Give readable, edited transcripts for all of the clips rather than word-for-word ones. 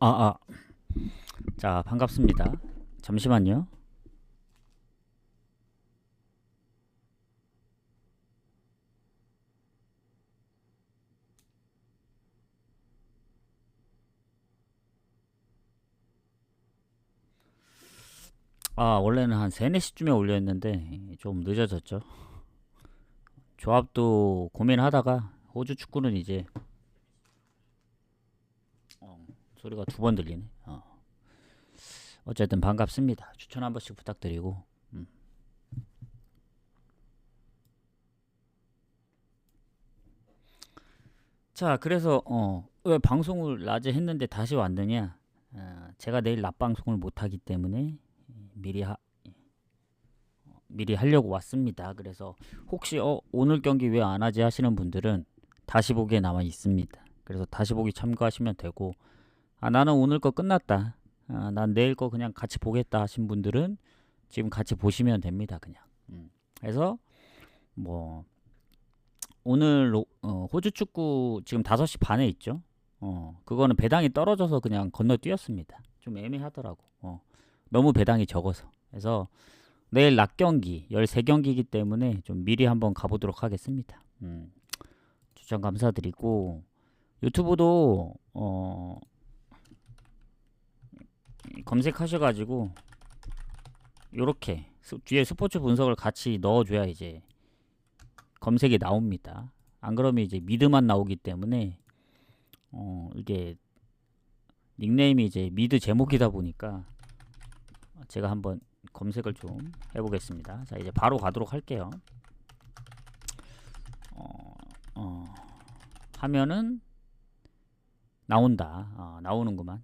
아, 아. 자, 반갑습니다. 잠시만요. 원래는 한 3, 4시쯤에 올렸는데 좀 늦어졌죠. 조합도 고민하다가 호주 축구는 이제 소리가 2번 들리네. 어쨌든 반갑습니다. 추천 한 번씩 부탁드리고. 음. 자, 그래서 왜 방송을 낮에 했는데 다시 왔느냐? 제가 내일 낮 방송을 못 하기 때문에 미리 미리 하려고 왔습니다. 그래서 혹시 오늘 경기 왜 안 하지 하시는 분들은 다시 보기에 남아 있습니다. 그래서 다시 보기 참고하시면 되고, 나는 오늘 거 끝났다, 난 내일 거 그냥 같이 보겠다 하신 분들은 지금 같이 보시면 됩니다. 그냥. 그래서 뭐 오늘 호주 축구 지금 5시 반에 있죠. 그거는 배당이 떨어져서 그냥 건너뛰었습니다. 좀 애매하더라고. 너무 배당이 적어서. 그래서 내일 낮 경기 13경기이기 때문에 좀 미리 한번 가보도록 하겠습니다. 추천 감사드리고, 유튜브도 검색하셔가지고 요렇게 뒤에 스포츠 분석을 같이 넣어줘야 이제 검색이 나옵니다. 안 그러면 이제 미드만 나오기 때문에 이게 닉네임이 이제 미드 제목이다 보니까 제가 한번 검색을 좀 해보겠습니다. 자, 이제 바로 가도록 할게요. 하면은 나온다. 나오는구만.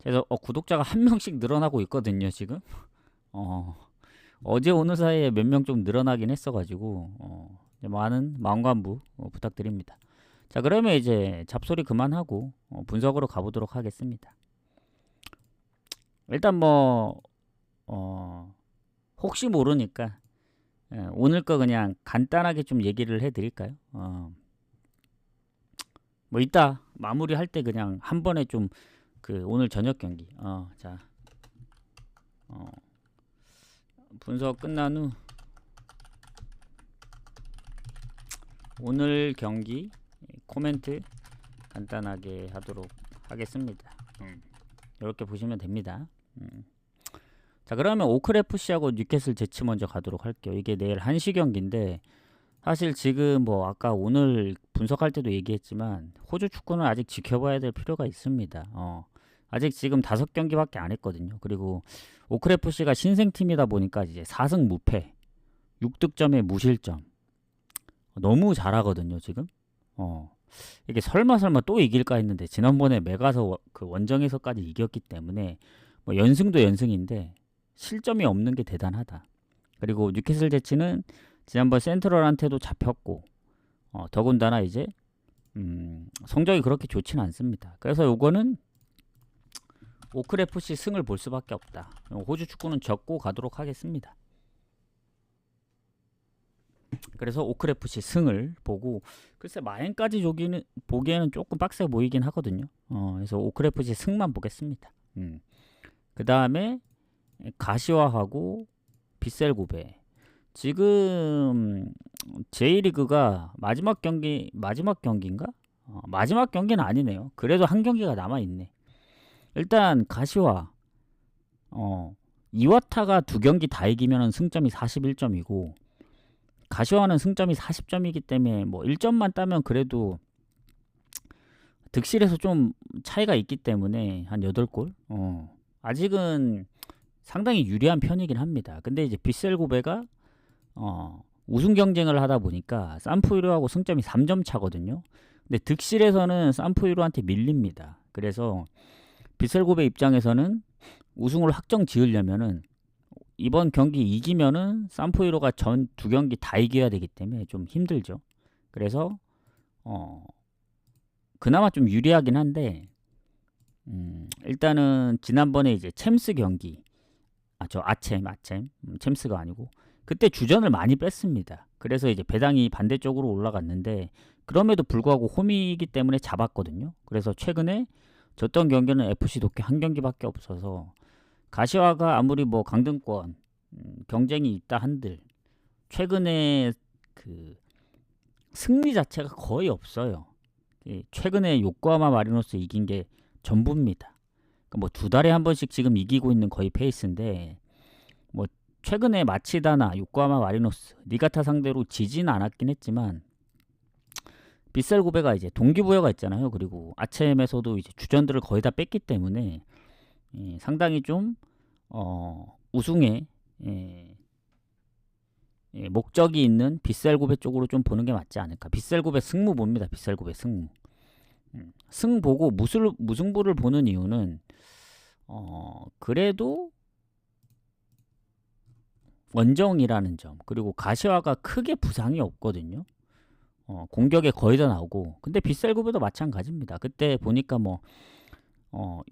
그래서 구독자가 한 명씩 늘어나고 있거든요, 지금. 어제 오늘 사이에 몇 명 좀 늘어나긴 했어가지고 많은 마음간부 부탁드립니다. 자, 그러면 이제 잡소리 그만하고 분석으로 가보도록 하겠습니다. 일단 뭐 혹시 모르니까 오늘 거 그냥 간단하게 좀 얘기를 해드릴까요? 뭐 이따 마무리할 때 그냥 한 번에 좀 그 오늘 저녁 경기 자, 분석 끝난 후 오늘 경기 코멘트 간단하게 하도록 하겠습니다. 이렇게 보시면 됩니다. 자, 그러면 오클FC하고 뉴캐슬 제치 먼저 가도록 할게요. 이게 내일 1시 경기인데, 사실 지금 뭐 아까 오늘 분석할 때도 얘기했지만 호주 축구는 아직 지켜봐야 될 필요가 있습니다. 아직 지금 5경기밖에 안 했거든요. 그리고 오클FC가 신생팀이다 보니까 이제 4승 무패 6득점에 무실점, 너무 잘하거든요 지금. 이게 설마 또 이길까 했는데 지난번에 메가서 그 원정에서까지 이겼기 때문에 뭐 연승도 연승인데 실점이 없는 게 대단하다. 그리고 뉴캐슬 제치는 지난번 센트럴한테도 잡혔고 더군다나 이제 성적이 그렇게 좋진 않습니다. 그래서 요거는 오클FC 승을 볼 수밖에 없다. 호주 축구는 졌고 가도록 하겠습니다. 그래서 오클FC 승을 보고, 글쎄 마행까지 보기에는 조금 빡세 보이긴 하거든요. 그래서 오클FC 승만 보겠습니다. 그 다음에 가시화하고 빗셀고베. 지금 J리그가 마지막 경기인가? 마지막 경기는 아니네요. 그래도 한 경기가 남아있네. 일단 가시화 이와타가 2경기 다 이기면 승점이 41점이고 가시화는 승점이 40점이기 때문에 뭐 1점만 따면 그래도 득실에서 좀 차이가 있기 때문에 한 8골 아직은 상당히 유리한 편이긴 합니다. 근데 이제 빗셀고베가 우승 경쟁을 하다 보니까 산푸이로하고 승점이 3점 차거든요. 근데 득실에서는 산푸이로한테 밀립니다. 그래서 빗셀고베 입장에서는 우승을 확정 지으려면은 이번 경기 이기면은 산푸이로가 전 2경기 다 이겨야 되기 때문에 좀 힘들죠. 그래서 그나마 좀 유리하긴 한데 일단은 지난번에 이제 챔스 경기 아챔 챔스가 아니고 그때 주전을 많이 뺐습니다. 그래서 이제 배당이 반대쪽으로 올라갔는데 그럼에도 불구하고 홈이기 때문에 잡았거든요. 그래서 최근에 졌던 경기는 FC 도쿄 한 경기밖에 없어서 가시화가 아무리 뭐 강등권 경쟁이 있다 한들 최근에 그 승리 자체가 거의 없어요. 최근에 요코하마 마리노스 이긴 게 전부입니다. 그러니까 뭐 두 달에 한 번씩 지금 이기고 있는 거의 페이스인데 뭐 최근에 마치다나 요코하마 마리노스 니가타 상대로 지진 않았긴 했지만 빗셀 고베가 이제 동기부여가 있잖아요. 그리고 아체엠에서도 이제 주전들을 거의 다 뺐기 때문에 상당히 좀 우승에 목적이 있는 빗셀 고베 쪽으로 좀 보는 게 맞지 않을까. 빗셀 고베 승무 봅니다. 빗셀 고베 승무. 승 보고 무승부를 보는 이유는 그래도 원정이라는 점 그리고 가시화가 크게 부상이 없거든요. 공격에 거의 다 나오고 근데 빗셀 고베도 마찬가지입니다. 그때 보니까 뭐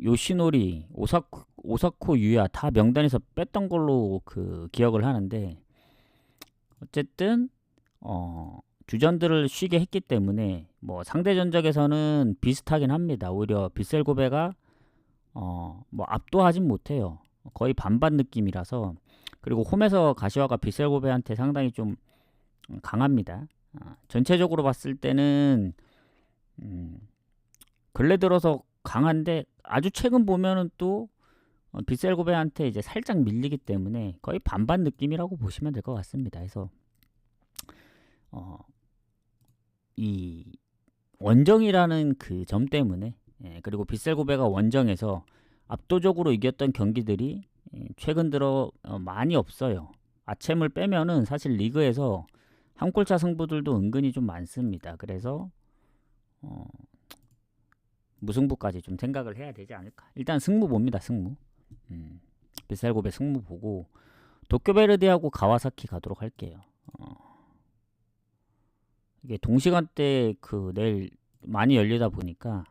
요시노리, 오사코 유야 다 명단에서 뺐던 걸로 그 기억을 하는데 어쨌든 주전들을 쉬게 했기 때문에 뭐 상대 전적에서는 비슷하긴 합니다. 오히려 빗셀 고베가 뭐 압도하진 못해요. 거의 반반 느낌이라서 그리고 홈에서 가시화가 빗셀 고베한테 상당히 좀 강합니다. 전체적으로 봤을 때는 근래 들어서 강한데 아주 최근 보면은 또 빗셀 고베한테 이제 살짝 밀리기 때문에 거의 반반 느낌이라고 보시면 될 것 같습니다. 그래서 이 원정이라는 그 점 때문에 그리고 빗셀 고베가 원정에서 압도적으로 이겼던 경기들이 최근 들어 많이 없어요. 아챔을 빼면은 사실 리그에서 한 골차 승부들도 은근히 좀 많습니다. 그래서 무승부까지 좀 생각을 해야 되지 않을까. 일단 승무 봅니다. 승무. 빗셀 고베 승무 보고 도쿄베르디하고 가와사키 가도록 할게요. 이게 동시간대 그 내일 많이 열리다 보니까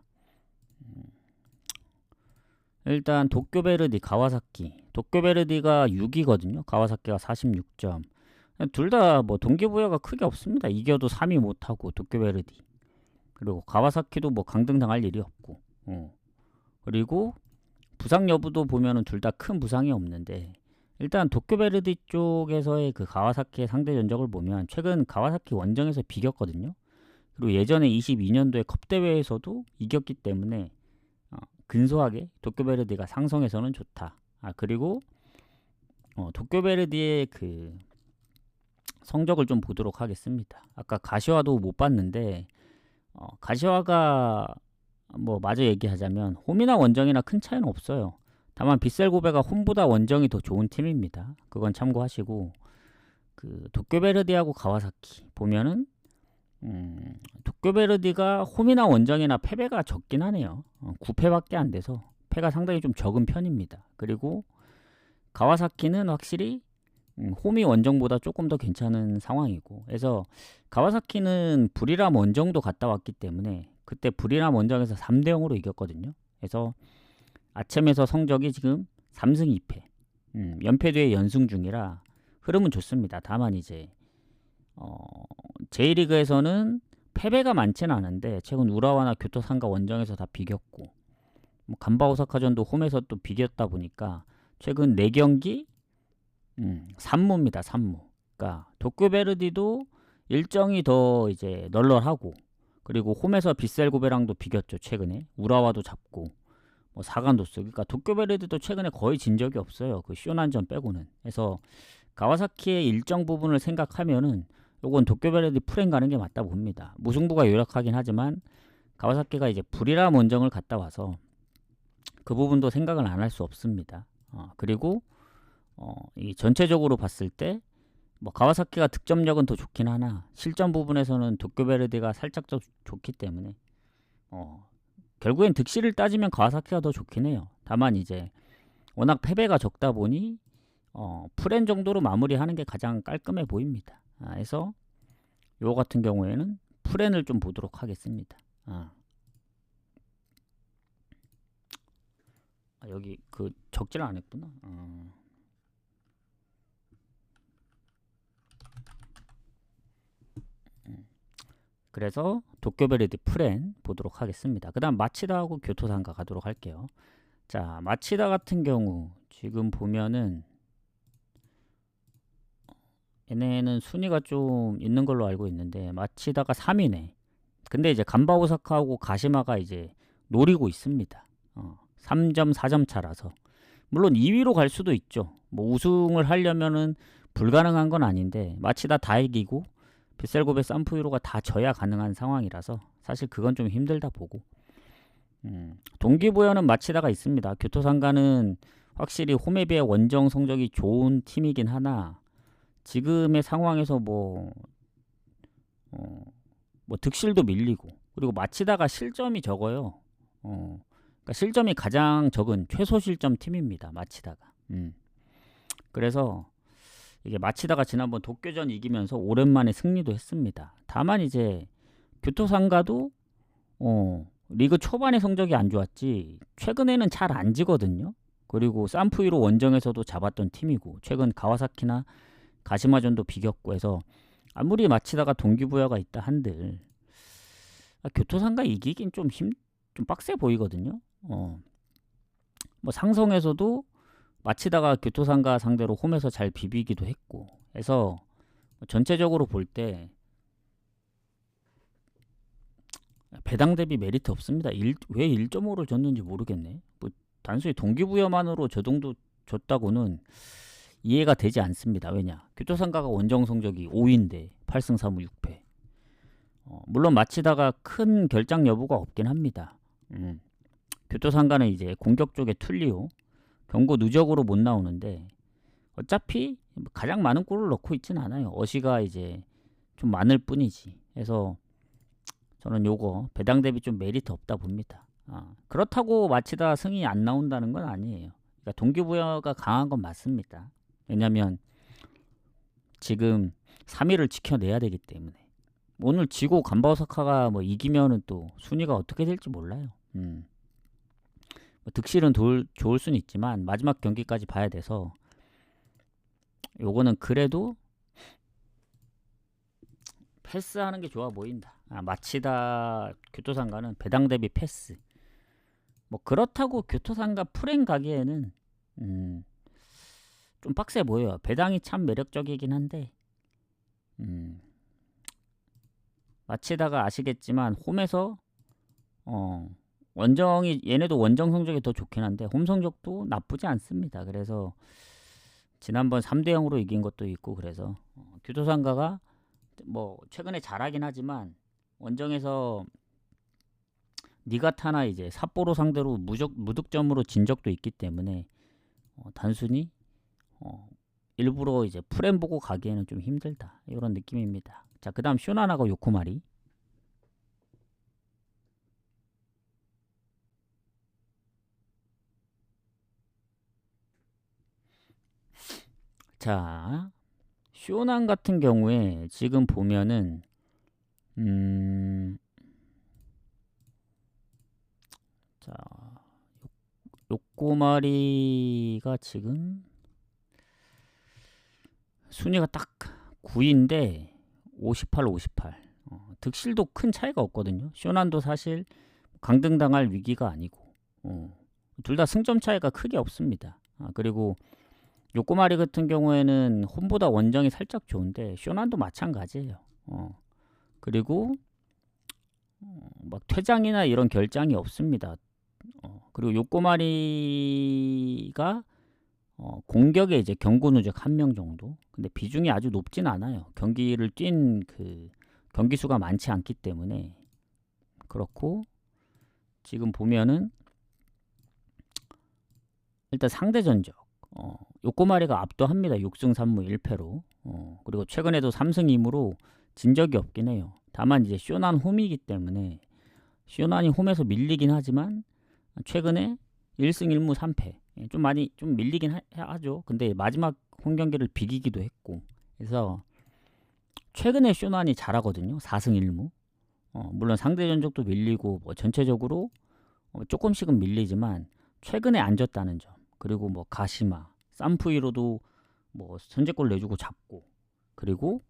일단 도쿄베르디 가와사키 도쿄베르디가 6위거든요. 가와사키가 46점. 둘 다 뭐 동기부여가 크게 없습니다. 이겨도 3위 못하고 도쿄베르디 그리고 가와사키도 뭐 강등당할 일이 없고 그리고 부상 여부도 보면은 둘 다 큰 부상이 없는데 일단 도쿄베르디 쪽에서의 그 가와사키의 상대 전적을 보면 최근 가와사키 원정에서 비겼거든요. 그리고 예전에 22년도에 컵대회에서도 이겼기 때문에 근소하게 도쿄베르디가 상성에서는 좋다. 그리고 도쿄베르디의 그 성적을 좀 보도록 하겠습니다. 아까 가시화도 못 봤는데 가시화가 뭐 마저 얘기하자면 홈이나 원정이나 큰 차이는 없어요. 다만 빗셀 고베가 홈보다 원정이 더 좋은 팀입니다. 그건 참고하시고 그 도쿄베르디하고 가와사키 보면은 도쿄베르디가 홈이나 원정이나 패배가 적긴 하네요. 9패밖에 안 돼서 패가 상당히 좀 적은 편입니다. 그리고 가와사키는 확실히 홈이 원정보다 조금 더 괜찮은 상황이고 그래서 가와사키는 부리람 원정도 갔다 왔기 때문에 그때 부리람 원정에서 3대 0으로 이겼거든요. 그래서 아챔에서 성적이 지금 3승 2패 연패 뒤에 연승 중이라 흐름은 좋습니다. 다만 이제 J리그에서는 패배가 많지는 않은데 최근 우라와나 교토상가 원정에서 다 비겼고 뭐 간바 오사카전도 홈에서 또 비겼다 보니까 최근 4경기 3무입니다. 3무. 그러니까 도쿄베르디도 일정이 더 이제 널널하고 그리고 홈에서 빗셀 고베랑도 비겼죠. 최근에 우라와도 잡고 뭐 4간 도스. 그러니까 도쿄베르디도 최근에 거의 진 적이 없어요. 그 쇼난전 빼고는. 그래서 가와사키의 일정 부분을 생각하면은 요건 도쿄베르디 풀행 가는 게 맞다 봅니다. 무승부가 유력하긴 하지만 가와사키가 이제 불이람 원정을 갔다 와서 그 부분도 생각을 안 할 수 없습니다. 그리고 이 전체적으로 봤을 때 뭐 가와사키가 득점력은 더 좋긴 하나 실점 부분에서는 도쿄베르디가 살짝 더 좋기 때문에 결국엔 득실을 따지면 가와사키가 더 좋긴 해요. 다만 이제 워낙 패배가 적다 보니 풀엔 정도로 마무리하는 게 가장 깔끔해 보입니다. 그래서 요 같은 경우에는 풀엔을 좀 보도록 하겠습니다. 여기 그 적지를 안 했구나. 그래서 도쿄베리드 프렌 보도록 하겠습니다. 그 다음 마치다하고 교토상가 가도록 할게요. 자, 마치다 같은 경우 지금 보면은 얘네는 순위가 좀 있는 걸로 알고 있는데 마치다가 3위네. 근데 이제 간바오사카하고 가시마가 이제 노리고 있습니다. 3점 4점 차라서 물론 2위로 갈 수도 있죠. 뭐 우승을 하려면은 불가능한 건 아닌데 마치다 다 이기고 빗셀고베 산푸이로가 다 져야 가능한 상황이라서 사실 그건 좀 힘들다 보고 동기부여는 마치다가 있습니다. 교토상가는 확실히 홈에 비해 원정 성적이 좋은 팀이긴 하나 지금의 상황에서 뭐 득실도 밀리고 그리고 마치다가 실점이 적어요. 그러니까 실점이 가장 적은 최소 실점 팀입니다. 마치다가. 그래서 이게 마치다가 지난번 도쿄전 이기면서 오랜만에 승리도 했습니다. 다만 이제 교토상가도 리그 초반에 성적이 안 좋았지 최근에는 잘 안 지거든요. 그리고 산푸이로 원정에서도 잡았던 팀이고 최근 가와사키나 가시마전도 비겼고 해서 아무리 마치다가 동기부여가 있다 한들 교토상가 이기긴 좀 빡세 보이거든요. 뭐 상성에서도 마치다가 교토상가 상대로 홈에서 잘 비비기도 했고 해서 전체적으로 볼 때 배당 대비 메리트 없습니다. 왜 1.5를 줬는지 모르겠네. 뭐 단순히 동기부여만으로 저 정도 줬다고는 이해가 되지 않습니다. 왜냐? 교토상가가 원정 성적이 5위인데 8승 3무 6패. 물론 마치다가 큰 결장 여부가 없긴 합니다. 교토상가는 이제 공격 쪽에 툴리오 경고 누적으로 못 나오는데 어차피 가장 많은 골을 넣고 있진 않아요. 어시가 이제 좀 많을 뿐이지. 그래서 저는 요거 배당 대비 좀 메리트 없다 봅니다. 그렇다고 마치다 승이 안 나온다는 건 아니에요. 그러니까 동기부여가 강한 건 맞습니다. 왜냐면 지금 3위를 지켜내야 되기 때문에 오늘 지고 간바오사카가 뭐 이기면은 또 순위가 어떻게 될지 몰라요. 득실은 좋을 수는 있지만 마지막 경기까지 봐야 돼서 요거는 그래도 패스하는 게 좋아 보인다. 마치다 교토상가는 배당 대비 패스. 뭐 그렇다고 교토상가 프렌 가기에는 좀 빡세 보여요. 배당이 참 매력적이긴 한데 마치다가 아시겠지만 홈에서 원정이 얘네도 원정 성적이 더 좋긴 한데 홈 성적도 나쁘지 않습니다. 그래서 지난번 3대 0으로 이긴 것도 있고 그래서 교토상가가 뭐 최근에 잘하긴 하지만 원정에서 니가타나 이제 삿포로 상대로 무득점으로 진 적도 있기 때문에 단순히 일부러 이제 프렌 보고 가기에는 좀 힘들다 이런 느낌입니다. 자, 그 다음 쇼나나가 요코마리. 자, 쇼난 같은 경우에 지금 보면은 자, 요코마리가 지금 순위가 딱 9위인데 58, 58. 득실도 큰 차이가 없거든요. 쇼난도 사실 강등당할 위기가 아니고 둘 다 승점 차이가 크게 없습니다. 그리고 요코마리 같은 경우에는 홈보다 원정이 살짝 좋은데 쇼난도 마찬가지예요. 그리고 막 퇴장이나 이런 결장이 없습니다. 그리고 요코마리가 공격에 이제 경고 누적 1명 정도. 근데 비중이 아주 높진 않아요. 경기를 뛴 그 경기 수가 많지 않기 때문에 그렇고 지금 보면은 일단 상대 전적 요코마리가 압도합니다. 6승 3무 1패로. 그리고 최근에도 3승 2무로 진 적이 없긴 해요. 다만 이제 쇼난 홈이기 때문에 쇼난이 홈에서 밀리긴 하지만 최근에 1승 1무 3패 좀 많이 좀 밀리긴 하죠. 근데 마지막 홈 경기를 비기기도 했고 그래서 최근에 쇼난이 잘하거든요. 4승 1무. 물론 상대 전적도 밀리고 뭐 전체적으로 조금씩은 밀리지만 최근에 안 졌다는 점. 그리고 뭐 가시마, 산푸이로도 뭐 선제골 내주고 잡고 그리고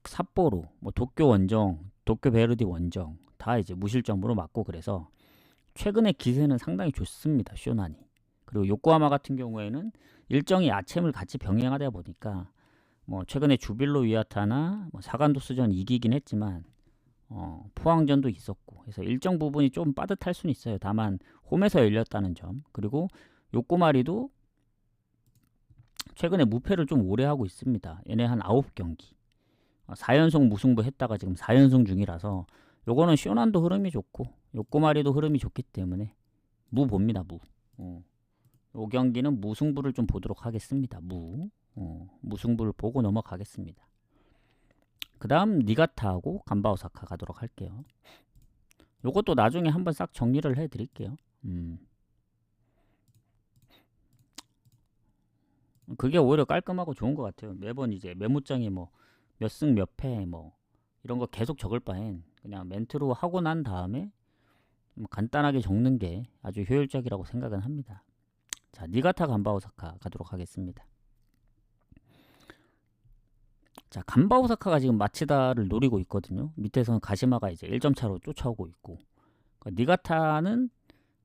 삿포로, 뭐 도쿄 원정, 도쿄 베르디 원정 다 이제 무실점으로 맞고 그래서 최근에 기세는 상당히 좋습니다. 쇼난이. 그리고 요코하마 같은 경우에는 일정이 아챔을 같이 병행하다 보니까 뭐 최근에 주빌로 위아타나 뭐 사간도스전 이기긴 했지만 포항전도 있었고 그래서 일정 부분이 좀 빠듯할 수는 있어요. 다만 홈에서 열렸다는 점 그리고 요코마리도 최근에 무패를 좀 오래 하고 있습니다. 얘네 한 9경기 4연속 무승부 했다가 지금 4연승 중이라서 요거는 쇼난도 흐름이 좋고 요코마리도 흐름이 좋기 때문에 무 봅니다. 무. 요 경기는 무승부를 좀 보도록 하겠습니다. 무승부를 보고 넘어가겠습니다. 그 다음 니가타하고 간바오사카 가도록 할게요. 요것도 나중에 한번 싹 정리를 해드릴게요. 그게 오히려 깔끔하고 좋은 것 같아요. 매번 이제 메모장에 뭐 몇 승 몇 패 뭐 이런 거 계속 적을 바엔 그냥 멘트로 하고 난 다음에 간단하게 적는 게 아주 효율적이라고 생각은 합니다. 자, 니가타 간바오사카 가도록 하겠습니다. 자, 간바오사카가 지금 마치다를 노리고 있거든요. 밑에서는 가시마가 이제 1점 차로 쫓아오고 있고 그러니까 니가타는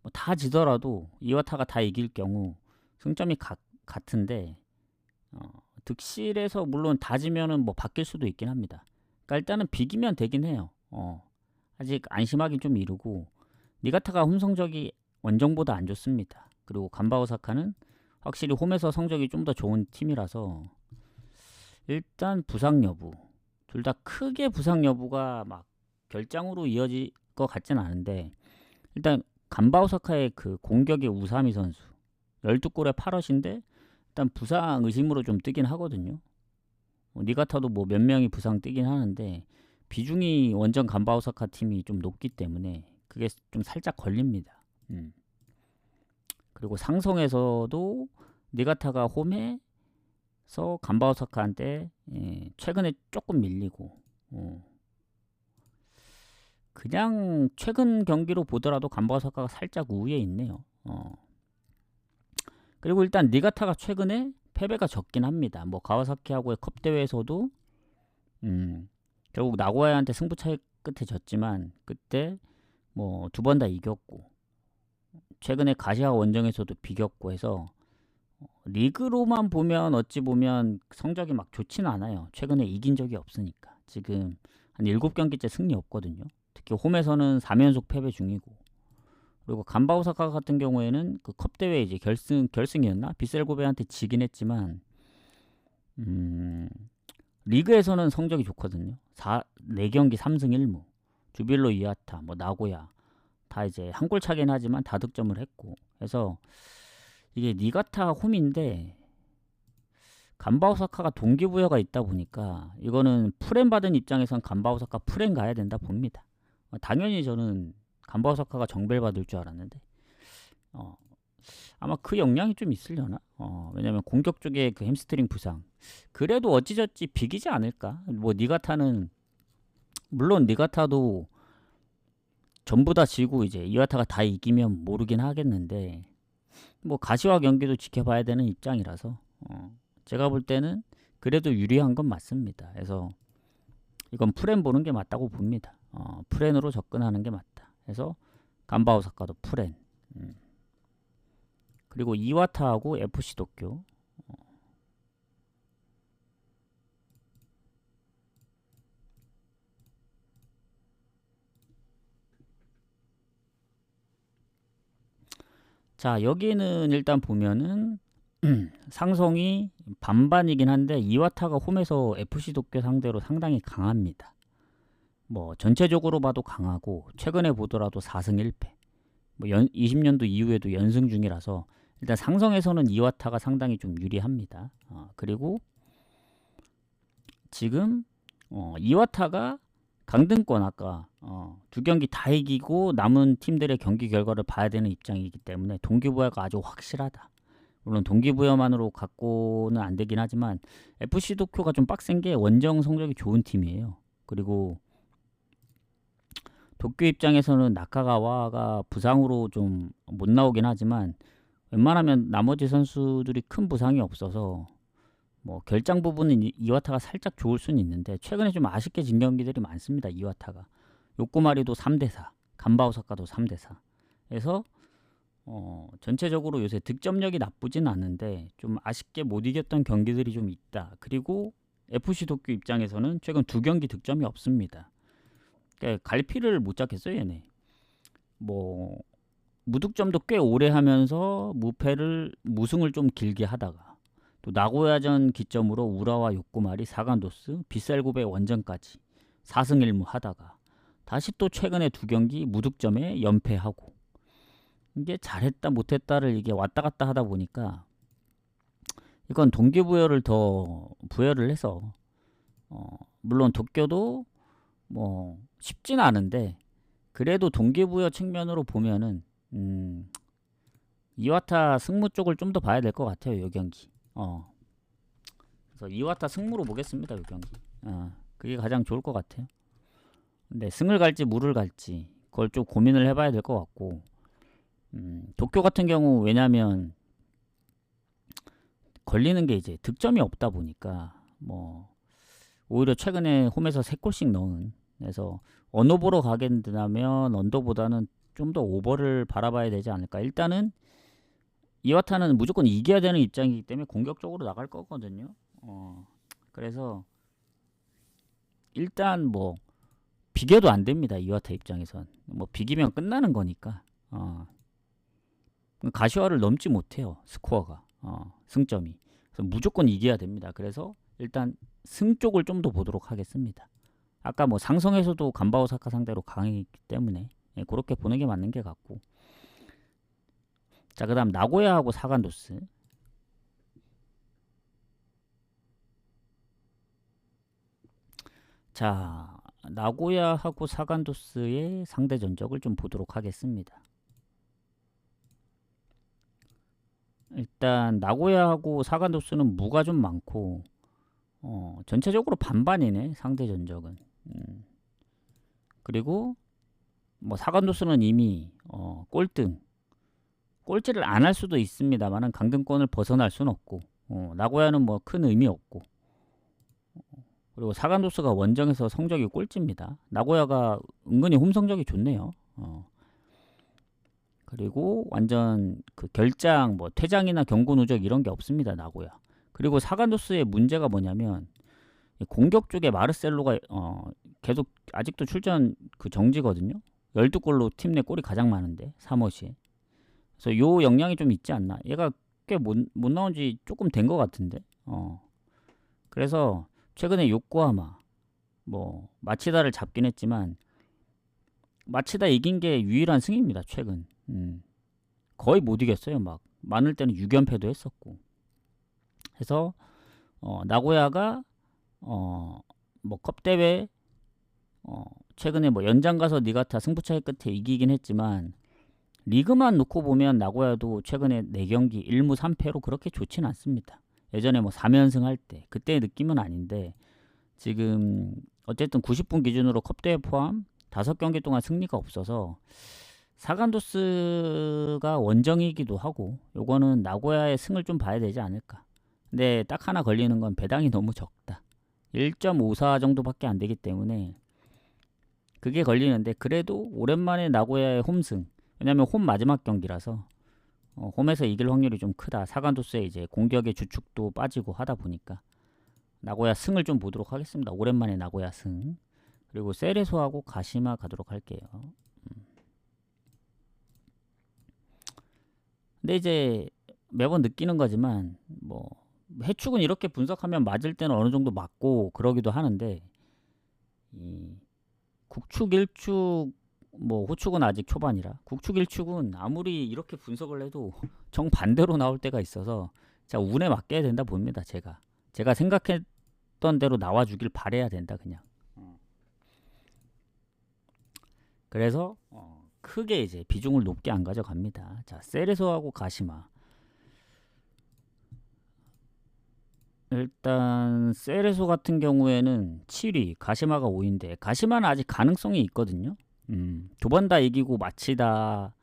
뭐 다 지더라도 이와타가 다 이길 경우 승점이 같은데 득실에서 물론 다 지면은 뭐 바뀔 수도 있긴 합니다. 그러니까 일단은 비기면 되긴 해요. 아직 안심하긴 좀 이르고 니가타가 홈 성적이 원정보다 안 좋습니다. 그리고 간바오사카는 확실히 홈에서 성적이 좀 더 좋은 팀이라서 일단 부상 여부 둘 다 크게 부상 여부가 막 결장으로 이어질 것 같진 않은데 일단 간바오사카의 그 공격의 우사미 선수 12골에 8엇인데 일단 부상 의심으로 좀 뜨긴 하거든요. 니가타도 뭐 몇 명이 부상 뜨긴 하는데 비중이 원정 간바오사카 팀이 좀 높기 때문에 그게 좀 살짝 걸립니다. 그리고 상성에서도 니가타가 홈에서 간바오사카한테 최근에 조금 밀리고 그냥 최근 경기로 보더라도 간바오사카가 살짝 우위에 있네요. 그리고 일단 니가타가 최근에 패배가 적긴 합니다. 뭐 가와사키하고의 컵 대회에서도 결국 나고야한테 승부차이 끝에 졌지만 그때 뭐 2번 다 이겼고 최근에 가시아 원정에서도 비겼고 해서 리그로만 보면 어찌 보면 성적이 막 좋지는 않아요. 최근에 이긴 적이 없으니까. 지금 한 7경기째 승리 없거든요. 특히 홈에서는 3연속 패배 중이고 그리고 간바오사카 같은 경우에는 그 컵 대회 이제 결승이었나? 비셀고베한테 지긴 했지만 리그에서는 성적이 좋거든요. 4경기 3승 1무. 주빌로 이와타, 뭐 나고야 다 이제 한 골 차긴 하지만 다 득점을 했고. 그래서 이게 니가타 홈인데 간바오사카가 동기부여가 있다 보니까 이거는 프렘 받은 입장에선 간바오사카 프렘 가야 된다 봅니다. 당연히 저는 간바오사카가 정벨 받을 줄 알았는데 아마 그 역량이 좀 있으려나? 왜냐면 공격 쪽에 그 햄스트링 부상 그래도 어찌저찌 비기지 않을까? 뭐 니가타는 물론 니가타도 전부 다 지고 이제 이와타가 다 이기면 모르긴 하겠는데 뭐 가시와 경기도 지켜봐야 되는 입장이라서 제가 볼 때는 그래도 유리한 건 맞습니다. 그래서 이건 프렌 보는 게 맞다고 봅니다. 프렌으로 접근하는 게 맞다. 그래서 간바오사카도 프렌. 그리고 이와타하고 FC 도쿄. 자, 여기는 일단 보면은 상성이 반반이긴 한데 이와타가 홈에서 FC 도쿄 상대로 상당히 강합니다. 뭐 전체적으로 봐도 강하고 최근에 보더라도 4승 1패. 뭐 20년도 이후에도 연승 중이라서 일단 상성에서는 이와타가 상당히 좀 유리합니다. 그리고 지금 이와타가 강등권 아까 2경기 다 이기고 남은 팀들의 경기 결과를 봐야 되는 입장이기 때문에 동기부여가 아주 확실하다. 물론 동기부여만으로 갖고는 안 되긴 하지만 FC 도쿄가 좀 빡센 게 원정 성적이 좋은 팀이에요. 그리고 도쿄 입장에서는 나카가와가 부상으로 좀 못 나오긴 하지만 웬만하면 나머지 선수들이 큰 부상이 없어서 뭐 결장 부분은 이와타가 살짝 좋을 수는 있는데 최근에 좀 아쉽게 진 경기들이 많습니다. 이와타가 요코마리도 3대4, 간바오사카도 3대4. 그래서 전체적으로 요새 득점력이 나쁘진 않은데 좀 아쉽게 못 이겼던 경기들이 좀 있다. 그리고 FC 도쿄 입장에서는 최근 2경기 득점이 없습니다. 그러니까 갈피를 못 잡겠어요, 얘네. 뭐 무득점도 꽤 오래 하면서 무승을 좀 길게 하다가 또 나고야전 기점으로 우라와 요코마리, 사간도스, 빗살고베 원정까지 4승 1무 하다가 다시 또 최근에 2경기 무득점에 연패하고 이게 잘했다 못했다를 이게 왔다 갔다 하다 보니까 이건 동기부여를 더 부여를 해서 물론 도쿄도 뭐 쉽진 않은데 그래도 동기부여 측면으로 보면은 이와타 승무 쪽을 좀 더 봐야 될 것 같아요. 요 경기. 그래서 이와타 승무로 보겠습니다. 요 경기. 그게 가장 좋을 것 같아요. 근데 승을 갈지 무를 갈지 그걸 좀 고민을 해봐야 될 것 같고 도쿄 같은 경우 왜냐면 걸리는 게 이제 득점이 없다 보니까 뭐 오히려 최근에 홈에서 3골씩 넣은 그래서 언더 보러 가게 된다면 언더보다는 좀 더 오버를 바라봐야 되지 않을까. 일단은 이와타는 무조건 이겨야 되는 입장이기 때문에 공격적으로 나갈 거거든요. 그래서 일단 뭐 비겨도 안 됩니다. 이와타 입장에선 뭐 비기면 끝나는 거니까 가시화를 넘지 못해요. 스코어가 승점이. 그래서 무조건 이겨야 됩니다. 그래서 일단 승 쪽을 좀 더 보도록 하겠습니다. 아까 뭐 상성에서도 간바오사카 상대로 강했기 때문에 그렇게 보는 게 맞는 게 같고. 자, 그 다음 나고야하고 사간도스. 자, 나고야하고 사간도스의 상대 전적을 좀 보도록 하겠습니다. 일단 나고야하고 사간도스는 무가 좀 많고 전체적으로 반반이네 상대 전적은. 그리고 뭐 사간도스는 이미 꼴등 꼴찌를 안 할 수도 있습니다만은 강등권을 벗어날 수는 없고 나고야는 뭐 큰 의미 없고 그리고 사간도스가 원정에서 성적이 꼴찌입니다. 나고야가 은근히 홈 성적이 좋네요. 그리고 완전 그 결장 뭐 퇴장이나 경고 누적 이런 게 없습니다. 나고야. 그리고 사간도스의 문제가 뭐냐면 공격 쪽에 마르셀로가 계속 아직도 출전 그 정지거든요. 12골로 팀 내 골이 가장 많은데 3호시에. 그래서 요 영향이 좀 있지 않나. 얘가 꽤 못 나온 지 조금 된 것 같은데. 그래서 최근에 요코하마 뭐 마치다를 잡긴 했지만 마치다 이긴 게 유일한 승입니다. 최근. 거의 못 이겼어요. 막 많을 때는 6연패도 했었고. 해서 나고야가 뭐 컵대회 최근에 뭐 연장 가서 니가타 승부차이 끝에 이기긴 했지만 리그만 놓고 보면 나고야도 최근에 4경기 1무 3패로 그렇게 좋진 않습니다. 예전에 뭐 3연승 할 때 그때의 느낌은 아닌데 지금 어쨌든 90분 기준으로 컵대회 포함 5경기 동안 승리가 없어서 사간도스가 원정이기도 하고 요거는 나고야의 승을 좀 봐야 되지 않을까. 근데 딱 하나 걸리는 건 배당이 너무 적다. 1.54 정도밖에 안 되기 때문에 그게 걸리는데 그래도 오랜만에 나고야의 홈승. 왜냐면 홈 마지막 경기라서 홈에서 이길 확률이 좀 크다. 사간도스의 이제 공격의 주축도 빠지고 하다 보니까 나고야 승을 좀 보도록 하겠습니다. 오랜만에 나고야 승. 그리고 세레소하고 가시마 가도록 할게요. 근데 이제 매번 느끼는 거지만 뭐 해축은 이렇게 분석하면 맞을 때는 어느 정도 맞고 그러기도 하는데 이 국축 1축 뭐 호축은 아직 초반이라 국축 1축은 아무리 이렇게 분석을 해도 정반대로 나올 때가 있어서 자 운에 맡겨야 된다 봅니다. 제가 생각했던 대로 나와주길 바래야 된다 그냥. 그래서 크게 이제 비중을 높게 안 가져갑니다. 자 세레소하고 가시마. 일단 세레소 같은 경우에는 7위, 가시마가 5위인데 가시마는 아직 가능성이 있거든요. 2번 다 이기고 마치다나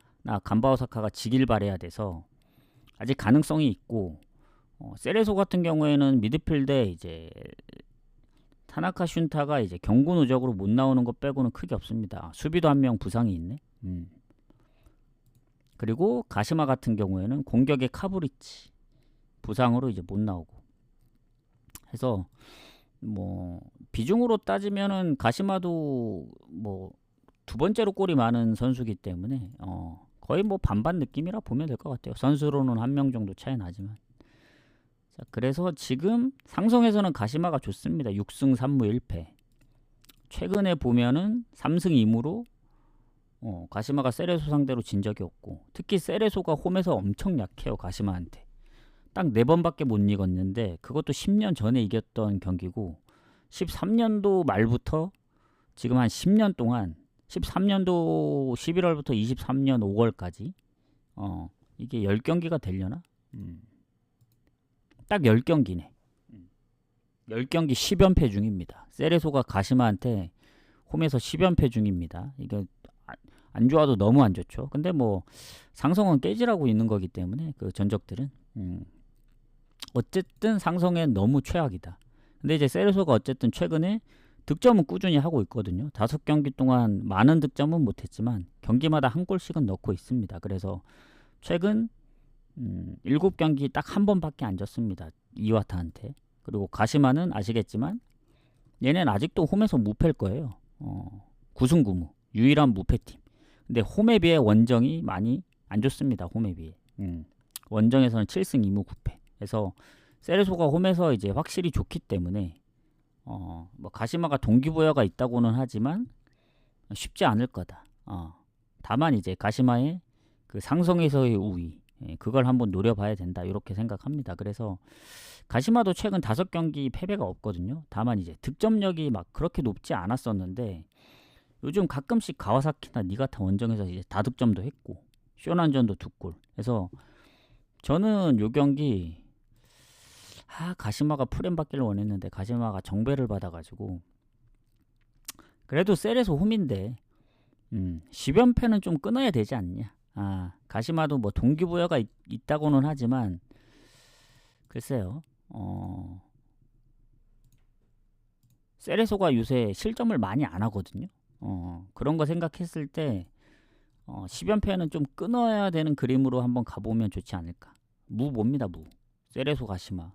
간바오사카가 지길 바래야 돼서 아직 가능성이 있고 세레소 같은 경우에는 미드필드에 이제 타나카 슌타가 이제 경고 누적으로 못 나오는 것 빼고는 크게 없습니다. 수비도 한 명 부상이 있네. 그리고 가시마 같은 경우에는 공격의 카브리치 부상으로 이제 못 나오고 해서 뭐 비중으로 따지면은 가시마도 뭐 두 번째로 골이 많은 선수기 때문에 거의 뭐 반반 느낌이라 보면 될 것 같아요. 선수로는 한 명 정도 차이 나지만. 자, 그래서 지금 상성에서는 가시마가 좋습니다. 6승 3무 1패. 최근에 보면은 3승 2무로 가시마가 세레소 상대로 진 적이 없고, 특히 세레소가 홈에서 엄청 약해요. 가시마한테 딱 4번밖에 못 이겼는데 그것도 10년 전에 이겼던 경기고, 13년도 말부터 지금 한 10년 동안 13년도 11월부터 23년 5월까지 이게 10경기가 되려나? 딱 10경기네. 10경기 10연패 중입니다. 세레소가 가시마한테 홈에서 10연패 중입니다. 이게 안 좋아도 너무 안 좋죠. 근데 뭐 상성은 깨지라고 있는 거기 때문에 그 전적들은 어쨌든 상성엔 너무 최악이다. 근데 이제 세레소가 어쨌든 최근에 득점은 꾸준히 하고 있거든요. 5경기 동안 많은 득점은 못했지만 경기마다 한 골씩은 넣고 있습니다. 그래서 최근 7경기 딱 한 번밖에 안 졌습니다. 이와타한테. 그리고 가시마는 아시겠지만 얘는 아직도 홈에서 무패일 거예요. 9승 9무 유일한 무패팀. 근데 홈에 비해 원정이 많이 안 좋습니다. 홈에 비해. 원정에서는 7승 2무 9패. 그래서 세레소가 홈에서 이제 확실히 좋기 때문에 뭐 가시마가 동기부여가 있다고는 하지만 쉽지 않을 거다. 다만 이제 가시마의 그 상성에서의 우위, 그걸 한번 노려봐야 된다. 이렇게 생각합니다. 그래서 가시마도 최근 5경기 패배가 없거든요. 다만 이제 득점력이 막 그렇게 높지 않았었는데 요즘 가끔씩 가와사키나 니가타 원정에서 이제 다득점도 했고 쇼난전도 2골. 그래서 저는 요 경기 가시마가 프렘 받기를 원했는데 가시마가 정배를 받아가지고, 그래도 세레소 홈인데 10연패는 좀 끊어야 되지 않냐. 가시마도 뭐 동기부여가 있다고는 하지만 글쎄요. 세레소가 요새 실점을 많이 안 하거든요. 그런 거 생각했을 때 10연패는 좀 끊어야 되는 그림으로 한번 가보면 좋지 않을까. 무 뭡니다. 무. 세레소 가시마.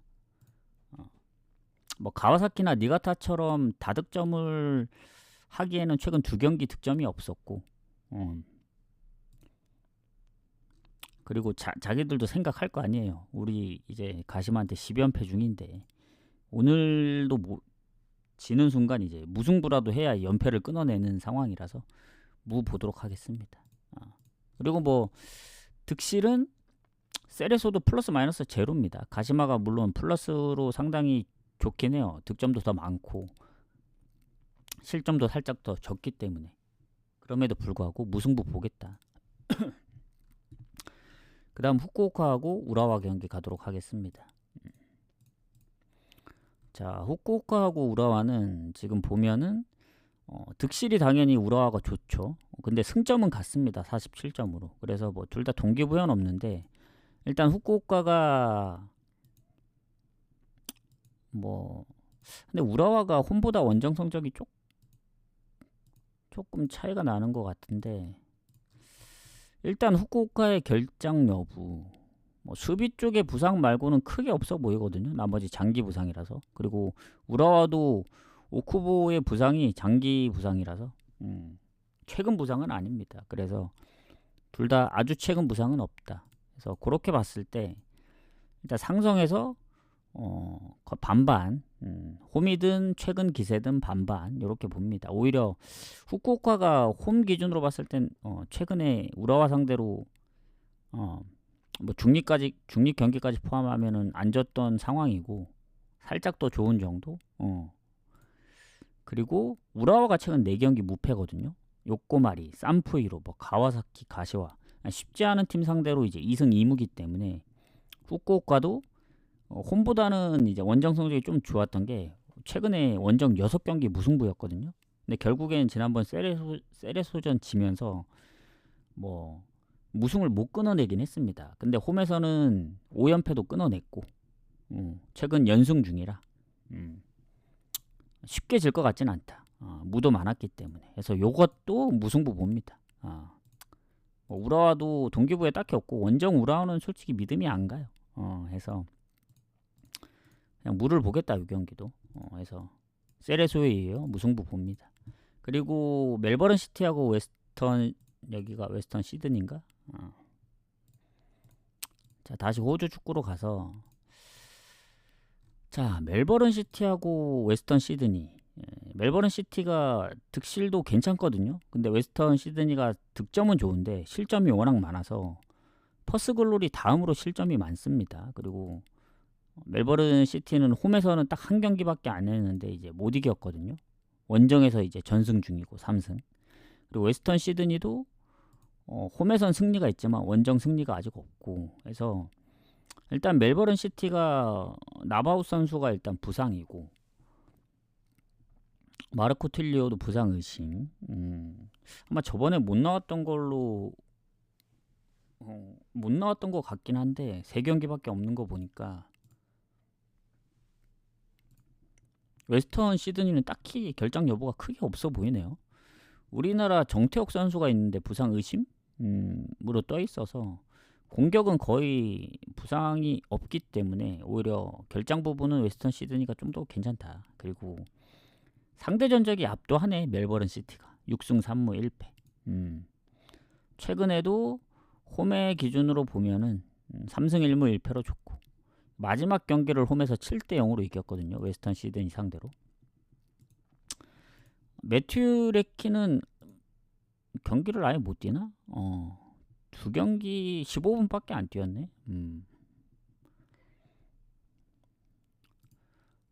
뭐 가와사키나 니가타처럼 다득점을 하기에는 최근 2경기 득점이 없었고, 그리고 자기들도 생각할 거 아니에요. 우리 이제 가시마한테 10연패 중인데 오늘도 지는 순간 이제 무승부라도 해야 연패를 끊어내는 상황이라서 무 보도록 하겠습니다. 그리고 뭐 득실은 세레소도 플러스 마이너스 제로입니다. 가시마가 물론 플러스로 상당히 좋긴 해요. 득점도 더 많고 실점도 살짝 더 적기 때문에. 그럼에도 불구하고 무승부 보겠다. 그 다음 후쿠오카하고 우라와 경기 가도록 하겠습니다. 자, 후쿠오카하고 우라와는 지금 보면은 득실이 당연히 우라와가 좋죠. 근데 승점은 같습니다. 47점으로. 그래서 뭐 둘 다 동기부여는 없는데 일단 후쿠오카가 뭐 근데 우라와가 홈보다 원정 성적이 조금 차이가 나는 것 같은데, 일단 후쿠오카의 결장 여부, 뭐 수비 쪽의 부상 말고는 크게 없어 보이거든요. 나머지 장기 부상이라서. 그리고 우라와도 오쿠보의 부상이 장기 부상이라서 최근 부상은 아닙니다. 그래서 둘 다 아주 최근 부상은 없다. 그래서 그렇게 봤을 때 일단 상성에서 반반, 홈이든 최근 기세든 반반 이렇게 봅니다. 오히려 후쿠오카가 홈 기준으로 봤을 땐 최근에 우라와 상대로 뭐 중립 경기까지 포함하면은 안 졌던 상황이고 살짝 더 좋은 정도. 그리고 우라와가 최근 4경기 무패거든요. 요코마리, 산푸이로, 뭐 가와사키, 가시와 쉽지 않은 팀 상대로 이제 2승 2무기 때문에 후쿠오카도 홈보다는 이제 원정 성적이 좀 좋았던 게 최근에 원정 6경기 무승부였거든요. 근데 결국엔 지난번 세레소전 지면서 뭐 무승을 못 끊어내긴 했습니다. 근데 홈에서는 5연패도 끊어냈고 최근 연승 중이라 쉽게 질 것 같진 않다. 무도 많았기 때문에. 그래서 요것도 무승부 봅니다. 뭐 우라와도 동기부에 딱히 없고 원정 우라와는 솔직히 믿음이 안 가요. 해서 그냥 무를 보겠다 이 경기도. 해서 세레소이에요. 무승부 봅니다. 그리고 멜버른 시티하고 웨스턴 여기가 웨스턴 시드니인가? 자 다시 호주 축구로 가서 자 멜버른 시티하고 웨스턴 시드니. 멜버른 시티가 득실도 괜찮거든요. 근데 웨스턴 시드니가 득점은 좋은데 실점이 워낙 많아서 퍼스글로리 다음으로 실점이 많습니다. 그리고 멜버른 시티는 홈에서는 딱 한 경기밖에 안 했는데 이제 못 이겼거든요. 원정에서 이제 전승 중이고 3승. 그리고 웨스턴 시드니도 홈에선 승리가 있지만 원정 승리가 아직 없고 해서 일단 멜버른 시티가 나바우스 선수가 일단 부상이고 마르코 틸리오도 부상 의심. 아마 저번에 못 나왔던 걸로 못 나왔던 것 같긴 한데 3경기밖에 없는 거 보니까 웨스턴 시드니는 딱히 결장 여부가 크게 없어 보이네요. 우리나라 정태욱 선수가 있는데 부상 의심으로 떠 있어서 공격은 거의 부상이 없기 때문에 오히려 결장 부분은 웨스턴 시드니가 좀 더 괜찮다. 그리고 상대 전적이 압도하네. 멜버른 시티가 6승 3무 1패. 최근에도 홈의 기준으로 보면은 3승 1무 1패로 좋고 마지막 경기를 홈에서 7대 0으로 이겼거든요. 웨스턴 시드니 상대로. 매튜 레키는 경기를 아예 못 뛰나? 2경기 15분밖에 안 뛰었네.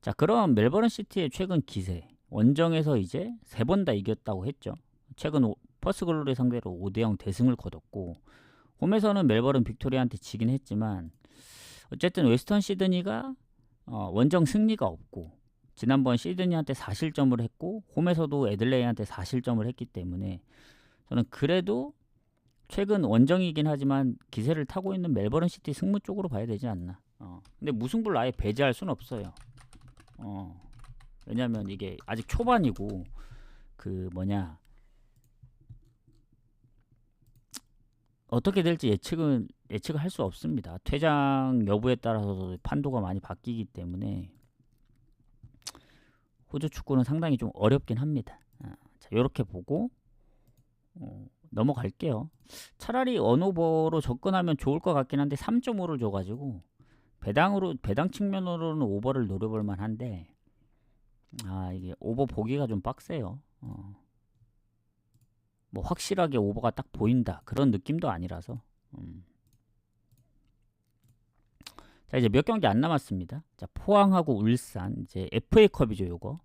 자, 그럼 멜버른 시티의 최근 기세. 원정에서 이제 3번 다 이겼다고 했죠. 최근 퍼스글로리 상대로 5대0 대승을 거뒀고 홈에서는 멜버른 빅토리아한테 지긴 했지만 어쨌든 웨스턴 시드니가 원정 승리가 없고 지난번 시드니한테 4실점을 했고 홈에서도 애들레이한테 4실점을 했기 때문에 저는 그래도 최근 원정이긴 하지만 기세를 타고 있는 멜버른 시티 승무 쪽으로 봐야 되지 않나. 근데 무승부를 아예 배제할 수는 없어요. 왜냐면 이게 아직 초반이고 그 뭐냐 어떻게 될지 예측을 할 수 없습니다. 퇴장 여부에 따라서 판도가 많이 바뀌기 때문에 호주 축구는 상당히 좀 어렵긴 합니다. 자, 이렇게 보고 넘어갈게요. 차라리 언오버로 접근하면 좋을 것 같긴 한데 3.5를 줘가지고 배당 측면으로는 오버를 노려볼 만한데 이게 오버 보기가 좀 빡세요. 뭐 확실하게 오버가 딱 보인다 그런 느낌도 아니라서. 자 이제 몇 경기 안 남았습니다. 자 포항하고 울산 이제 FA컵이죠. 요거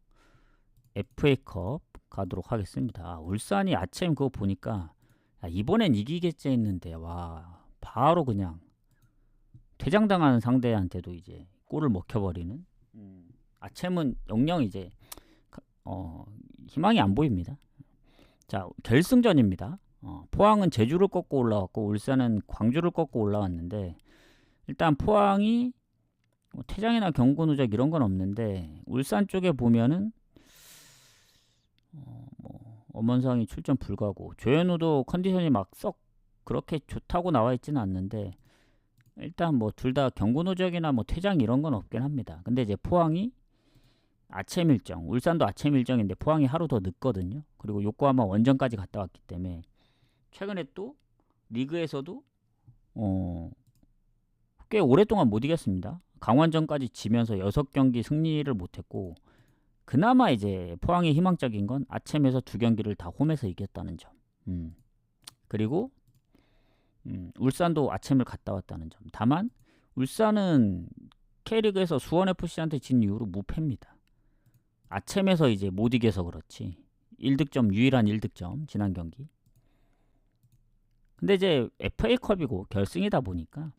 FA컵 가도록 하겠습니다. 울산이 아침 그거 보니까 이번엔 이기겠지 했는데 와 바로 그냥 퇴장당한 상대한테도 이제 골을 먹혀버리는. 아침은 영영 이제 희망이 안 보입니다. 자 결승전입니다. 포항은 제주를 꺾고 올라왔고 울산은 광주를 꺾고 올라왔는데 일단 포항이 퇴장이나 경고 누적 이런 건 없는데 울산 쪽에 보면은 엄원상이 출전 불가고 조현우도 컨디션이 막 썩 그렇게 좋다고 나와 있지는 않는데 일단 뭐 둘 다 경고 누적이나 뭐 퇴장 이런 건 없긴 합니다. 근데 이제 포항이 아침 일정, 울산도 아침 일정인데 포항이 하루 더 늦거든요. 그리고 요코하마 원정까지 갔다 왔기 때문에 최근에 또 리그에서도 꽤 오랫동안 못 이겼습니다. 강원전까지 지면서 6경기 승리를 못했고 그나마 이제 포항이 희망적인 건 아침에서 2경기를 다 홈에서 이겼다는 점. 그리고 울산도 아침을 갔다 왔다는 점. 다만 울산은 K리그에서 수원FC한테 진 이후로 무패입니다. 아침에서 이제 못 이겨서 그렇지. 1득점 유일한 1득점 지난 경기. 근데 이제 FA컵이고 결승이다 보니까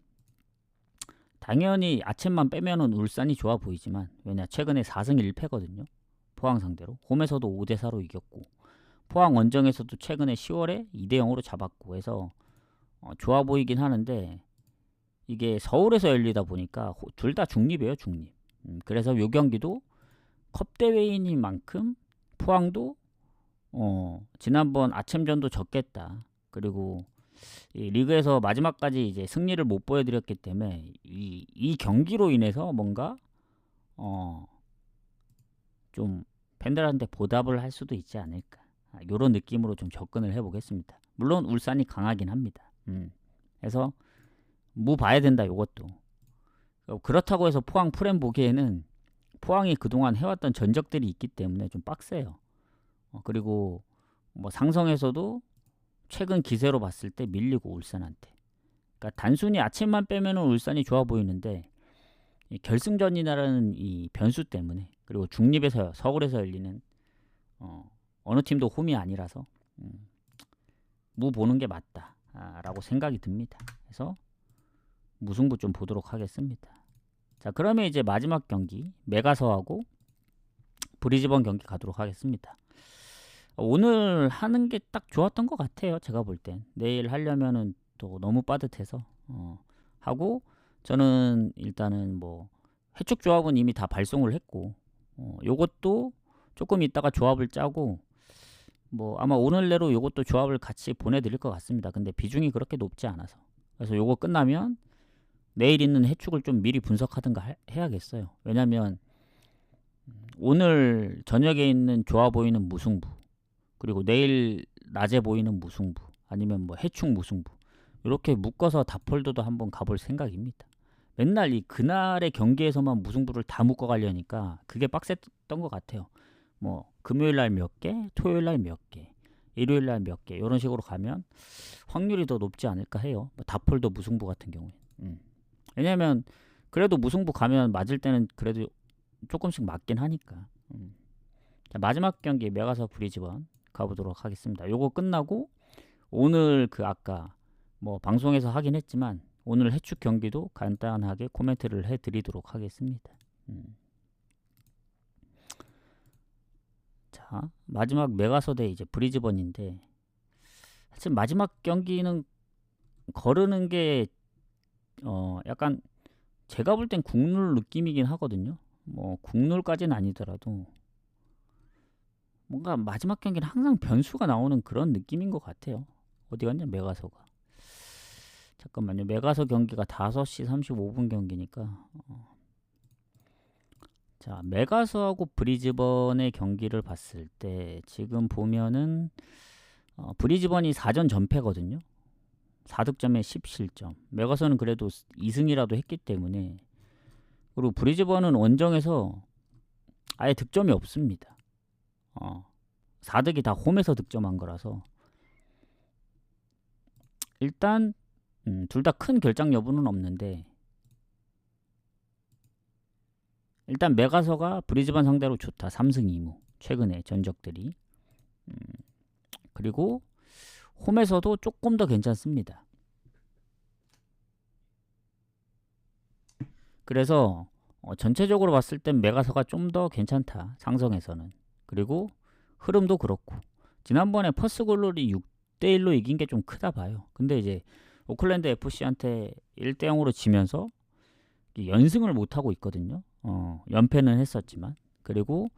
당연히 아침만 빼면은 울산이 좋아 보이지만 왜냐 최근에 4승 1패거든요. 포항 상대로. 홈에서도 5대4로 이겼고 포항 원정에서도 최근에 10월에 2대0으로 잡았고 해서 좋아 보이긴 하는데 이게 서울에서 열리다 보니까 둘 다 중립이에요, 중립. 그래서 요 경기도 컵 대회인 만큼 포항도 지난번 아챔전도 졌겠다. 그리고 이 리그에서 마지막까지 이제 승리를 못 보여드렸기 때문에 이 경기로 인해서 뭔가 좀 팬들한테 보답을 할 수도 있지 않을까. 이런 느낌으로 좀 접근을 해보겠습니다. 물론 울산이 강하긴 합니다. 그래서 무 봐야 된다, 요것도. 그렇다고 해서 포항 프렘 보기에는 포항이 그동안 해왔던 전적들이 있기 때문에 좀 빡세요. 그리고 뭐 상성에서도 최근 기세로 봤을 때 밀리고 울산한테. 그러니까 단순히 아침만 빼면은 울산이 좋아 보이는데 이 결승전이라는 이 변수 때문에, 그리고 중립에서 서울에서 열리는 어느 팀도 홈이 아니라서 무 보는 게 맞다라고 생각이 듭니다. 그래서 무승부 좀 보도록 하겠습니다. 자, 그러면 이제 마지막 경기 메가서하고 브리즈번 경기 가도록 하겠습니다. 오늘 하는 게 딱 좋았던 것 같아요. 제가 볼 땐. 내일 하려면은 또 너무 빠듯해서 하고, 저는 일단은 뭐 해축 조합은 이미 다 발송을 했고, 요것도 조금 있다가 조합을 짜고, 뭐 아마 오늘 내로 요것도 조합을 같이 보내드릴 것 같습니다. 근데 비중이 그렇게 높지 않아서. 그래서 요거 끝나면 내일 있는 해축을 좀 미리 분석하든가 해야겠어요. 왜냐면 오늘 저녁에 있는 좋아 보이는 무승부, 그리고 내일 낮에 보이는 무승부, 아니면 뭐 해축 무승부, 이렇게 묶어서 다폴더도 한번 가볼 생각입니다. 맨날 이 그날의 경기에서만 무승부를 다 묶어 가려니까 그게 빡셌던 것 같아요. 뭐 금요일 날 몇 개, 토요일 날 몇 개, 일요일 날 몇 개, 이런 식으로 가면 확률이 더 높지 않을까 해요. 뭐 다폴더 무승부 같은 경우에. 왜냐면 그래도 무승부 가면 맞을 때는 그래도 조금씩 맞긴 하니까. 자, 마지막 경기 메가서 브리즈번 가보도록 하겠습니다. 요거 끝나고 오늘 그 아까 뭐 방송에서 하긴 했지만 오늘 해축 경기도 간단하게 코멘트를 해드리도록 하겠습니다. 자, 마지막 메가서 대 이제 브리즈번인데, 사실 마지막 경기는 거르는 게 약간 제가 볼 땐 국룰 느낌이긴 하거든요. 뭐 국룰까지는 아니더라도 뭔가 마지막 경기는 항상 변수가 나오는 그런 느낌인 것 같아요. 어디 갔냐, 메가서가. 잠깐만요. 메가서 경기가 5시 35분 경기니까 자, 메가서하고 브리즈번의 경기를 봤을 때 지금 보면은 브리즈번이 4전 전패거든요. 4득점에 10실점. 메가서는 그래도 2승이라도 했기 때문에, 그리고 브리즈번은 원정에서 아예 득점이 없습니다. 4득이 다 홈에서 득점한 거라서 일단 둘 다 큰 결장 여부는 없는데, 일단 메가서가 브리즈번 상대로 좋다. 3승 2무. 최근에 전적들이. 그리고 홈에서도 조금 더 괜찮습니다. 그래서 전체적으로 봤을 땐 메가서가 좀 더 괜찮다. 상성에서는. 그리고 흐름도 그렇고. 지난번에 퍼스글로리 6대1로 이긴 게 좀 크다 봐요. 근데 이제 오클랜드 FC한테 1대0으로 지면서 연승을 못하고 있거든요. 연패는 했었지만. 그리고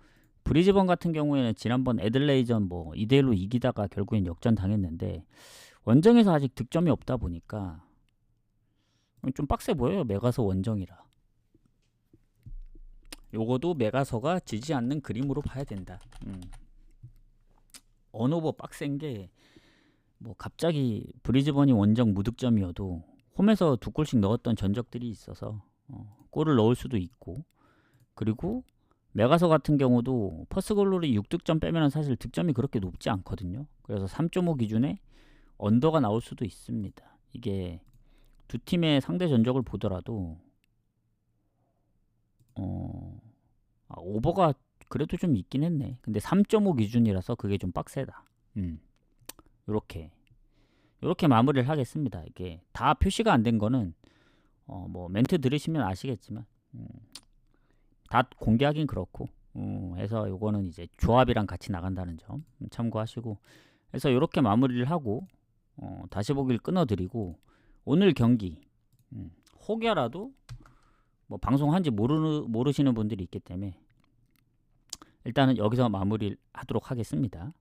브리즈번 같은 경우에는 지난번 애들레이전 뭐 2대1로 이기다가 결국엔 역전 당했는데, 원정에서 아직 득점이 없다 보니까 좀 빡세 보여요. 메가서 원정이라. 요거도 메가서가 지지 않는 그림으로 봐야 된다. 언오버 빡센 게, 뭐 갑자기 브리즈번이 원정 무득점이어도 홈에서 2골씩 넣었던 전적들이 있어서 골을 넣을 수도 있고, 그리고 메가서 같은 경우도 퍼스글로리 6득점 빼면 사실 득점이 그렇게 높지 않거든요. 그래서 3.5 기준에 언더가 나올 수도 있습니다. 이게 두 팀의 상대 전적을 보더라도 오버가 그래도 좀 있긴 했네. 근데 3.5 기준이라서 그게 좀 빡세다. 요렇게 마무리를 하겠습니다. 이게 다 표시가 안 된 거는 뭐 멘트 들으시면 아시겠지만 다 공개하긴 그렇고, 해서 요거는 이제 조합이랑 같이 나간다는 점 참고하시고, 해서 요렇게 마무리를 하고 다시 보기를 끊어드리고, 오늘 경기 혹여라도 뭐 방송한지 모르시는 분들이 있기 때문에 일단은 여기서 마무리를 하도록 하겠습니다.